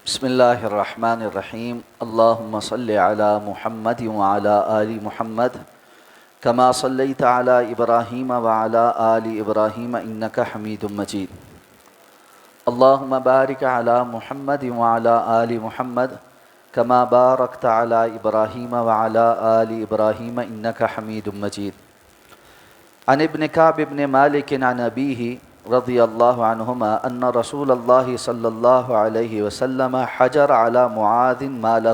بسم اللہ الرحمن الرحیم اللہم صلی علی محمد وعلی آل محمد کما صلیت علی ابراہیم وعلی آل ابراہیم انک حمید مجید اللہم بارک علی محمد وعلی آل محمد کما بارکت علی ابراہیم وعلی آل ابراہیم انک حمید مجید عن ابن کعب بن مالک عن ابیہ رضی اللہ عنہما ان رسول اللہ صلی اللہ علیہ وسلم حجر علی معاذ مالہ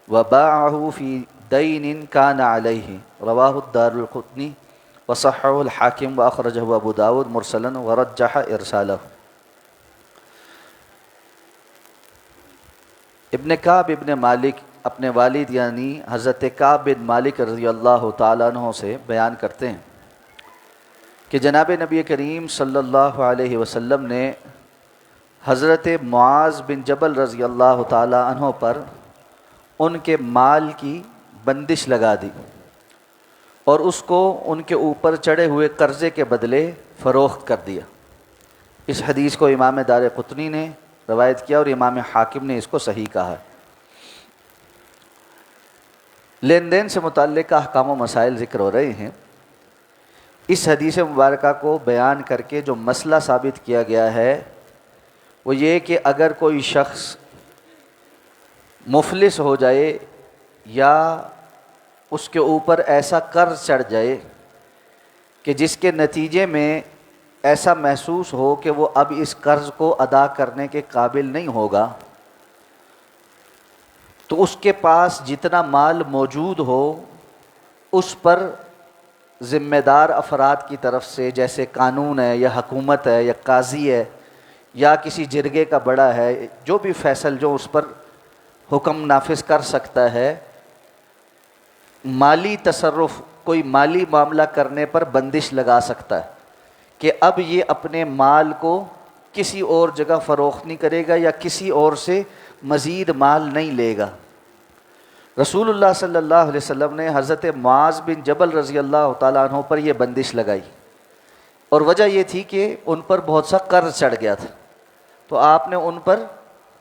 وباعہ فی دین کان علیہ رواہ الدار القطنی وصححہ الحاکم واخرجہ ابو داود مرسلا ورجح ارسالہ۔ ابن کعب ابن مالک اپنے والد یعنی حضرت کعب بن مالک رضی اللہ تعالیٰ عنہ سے بیان کرتے ہیں کہ جناب نبی کریم صلی اللہ علیہ وسلم نے حضرت معاذ بن جبل رضی اللہ تعالیٰ عنہ پر ان کے مال کی بندش لگا دی اور اس کو ان کے اوپر چڑھے ہوئے قرضے کے بدلے فروخت کر دیا۔ اس حدیث کو امام دار قطنی نے روایت کیا اور امام حاکم نے اس کو صحیح کہا ہے۔ لین دین سے متعلق احکام و مسائل ذکر ہو رہے ہیں۔ اس حدیث مبارکہ کو بیان کر کے جو مسئلہ ثابت کیا گیا ہے وہ یہ کہ اگر کوئی شخص مفلس ہو جائے یا اس کے اوپر ایسا قرض چڑھ جائے کہ جس کے نتیجے میں ایسا محسوس ہو کہ وہ اب اس قرض کو ادا کرنے کے قابل نہیں ہوگا، تو اس کے پاس جتنا مال موجود ہو اس پر ذمہ دار افراد کی طرف سے، جیسے قانون ہے یا حکومت ہے یا قاضی ہے یا کسی جرگے کا بڑا ہے، جو بھی فیصل جو اس پر حکم نافذ کر سکتا ہے، مالی تصرف کوئی مالی معاملہ کرنے پر بندش لگا سکتا ہے کہ اب یہ اپنے مال کو کسی اور جگہ فروخت نہیں کرے گا یا کسی اور سے مزید مال نہیں لے گا۔ رسول اللہ صلی اللہ علیہ وسلم نے حضرت معاذ بن جبل رضی اللہ تعالیٰ عنہ پر یہ بندش لگائی، اور وجہ یہ تھی کہ ان پر بہت سا قرض چڑھ گیا تھا، تو آپ نے ان پر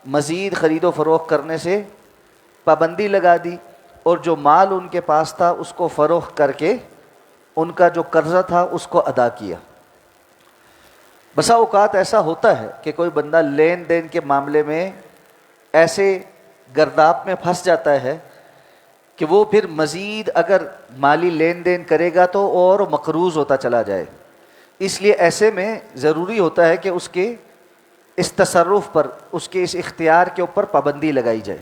مزید خرید و فروخت کرنے سے پابندی لگا دی، اور جو مال ان کے پاس تھا اس کو فروخت کر کے ان کا جو قرضہ تھا اس کو ادا کیا۔ بسا اوقات ایسا ہوتا ہے کہ کوئی بندہ لین دین کے معاملے میں ایسے گرداب میں پھنس جاتا ہے کہ وہ پھر مزید اگر مالی لین دین کرے گا تو اور مقروض ہوتا چلا جائے۔ اس لیے ایسے میں ضروری ہوتا ہے کہ اس کے اس تصرف پر، اس کے اس اختیار کے اوپر پابندی لگائی جائے۔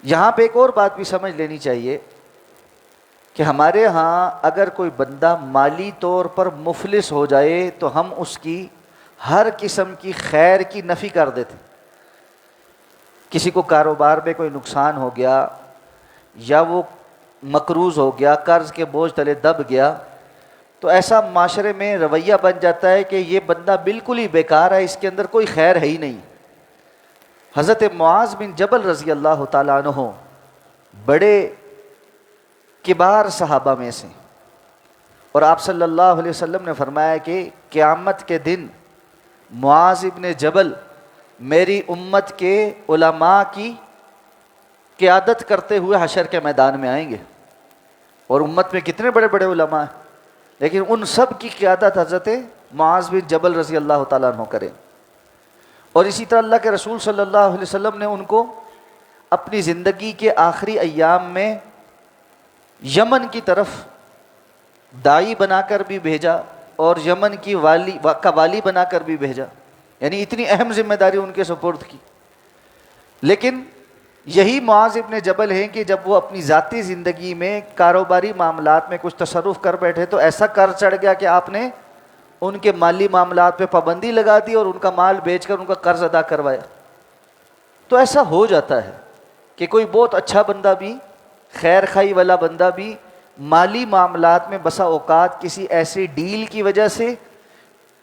یہاں پہ ایک اور بات بھی سمجھ لینی چاہیے کہ ہمارے ہاں اگر کوئی بندہ مالی طور پر مفلس ہو جائے تو ہم اس کی ہر قسم کی خیر کی نفی کر دیتے۔ کسی کو کاروبار میں کوئی نقصان ہو گیا یا وہ مقروض ہو گیا، قرض کے بوجھ تلے دب گیا، تو ایسا معاشرے میں رویہ بن جاتا ہے کہ یہ بندہ بالکل ہی بیکار ہے، اس کے اندر کوئی خیر ہے ہی نہیں۔ حضرت معاذ بن جبل رضی اللہ تعالیٰ عنہ بڑے کبار صحابہ میں سے، اور آپ صلی اللہ علیہ وسلم نے فرمایا کہ قیامت کے دن معاذ بن جبل میری امت کے علماء کی قیادت کرتے ہوئے حشر کے میدان میں آئیں گے، اور امت میں کتنے بڑے بڑے علماء ہیں، لیکن ان سب کی قیادت حضرت معاذ بن جبل رضی اللہ تعالیٰ عنہ کریں۔ اور اسی طرح اللہ کے رسول صلی اللہ علیہ وسلم نے ان کو اپنی زندگی کے آخری ایام میں یمن کی طرف داعی بنا کر بھی بھیجا اور یمن کی والی بنا کر بھی بھیجا، یعنی اتنی اہم ذمہ داری ان کے سپرد کی۔ لیکن یہی معاذ ابن جبل ہیں کہ جب وہ اپنی ذاتی زندگی میں کاروباری معاملات میں کچھ تصرف کر بیٹھے تو ایسا قرض چڑھ گیا کہ آپ نے ان کے مالی معاملات پہ پابندی لگا دی اور ان کا مال بیچ کر ان کا قرض ادا کروایا۔ تو ایسا ہو جاتا ہے کہ کوئی بہت اچھا بندہ بھی، خیر خواہی والا بندہ بھی مالی معاملات میں بسا اوقات کسی ایسی ڈیل کی وجہ سے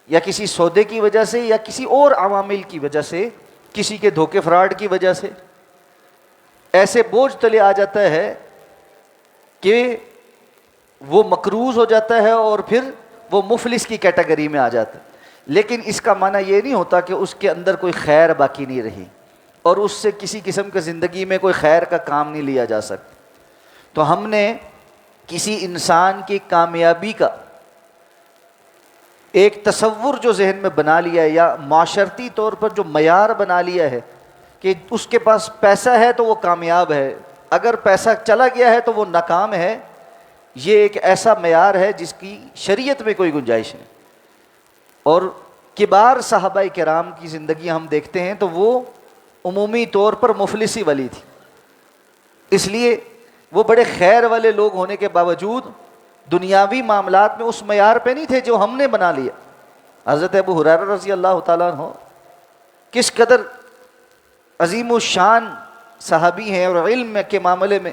یا کسی سودے کی وجہ سے یا کسی اور عوامل کی وجہ سے، کسی کے دھوکے فراڈ کی وجہ سے ایسے بوجھ تلے آ جاتا ہے کہ وہ مقروض ہو جاتا ہے اور پھر وہ مفلس کی کیٹیگری میں آ جاتا ہے۔ لیکن اس کا معنی یہ نہیں ہوتا کہ اس کے اندر کوئی خیر باقی نہیں رہی اور اس سے کسی قسم کے زندگی میں کوئی خیر کا کام نہیں لیا جا سکتا۔ تو ہم نے کسی انسان کی کامیابی کا ایک تصور جو ذہن میں بنا لیا ہے یا معاشرتی طور پر جو معیار بنا لیا ہے کہ اس کے پاس پیسہ ہے تو وہ کامیاب ہے، اگر پیسہ چلا گیا ہے تو وہ ناکام ہے، یہ ایک ایسا معیار ہے جس کی شریعت میں کوئی گنجائش نہیں۔ اور کبار صحابہ کرام کی زندگی ہم دیکھتے ہیں تو وہ عمومی طور پر مفلسی والی تھی، اس لیے وہ بڑے خیر والے لوگ ہونے کے باوجود دنیاوی معاملات میں اس معیار پہ نہیں تھے جو ہم نے بنا لیا۔ حضرت ابو ہریرہ رضی اللہ تعالیٰ عنہ کس قدر عظیم الشان صحابی ہیں اور علم کے معاملے میں،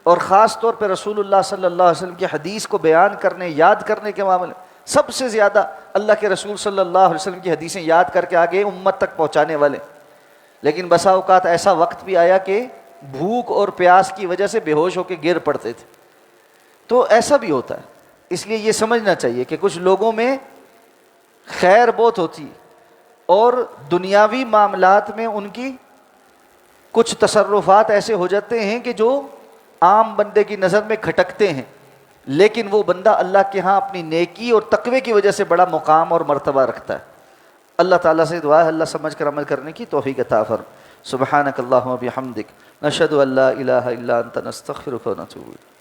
اور خاص طور پہ رسول اللہ صلی اللہ علیہ وسلم کی حدیث کو بیان کرنے یاد کرنے کے معاملے میں سب سے زیادہ اللہ کے رسول صلی اللہ علیہ وسلم کی حدیثیں یاد کر کے آگے امت تک پہنچانے والے۔ لیکن بسا اوقات ایسا وقت بھی آیا کہ بھوک اور پیاس کی وجہ سے بے ہوش ہو کے گر پڑتے تھے، تو ایسا بھی ہوتا ہے۔ اس لیے یہ سمجھنا چاہیے کہ کچھ لوگوں میں خیر بہت ہوتی اور دنیاوی معاملات میں ان کی کچھ تصرفات ایسے ہو جاتے ہیں کہ جو عام بندے کی نظر میں کھٹکتے ہیں، لیکن وہ بندہ اللہ کے ہاں اپنی نیکی اور تقوی کی وجہ سے بڑا مقام اور مرتبہ رکھتا ہے۔ اللہ تعالیٰ سے دعا ہے اللہ سمجھ کر عمل کرنے کی توفیق عطا فرما۔ سبحانک اللہم و بحمدک، نشہد ان لا الہ الا انت، نستغفرک و نتوب الیک۔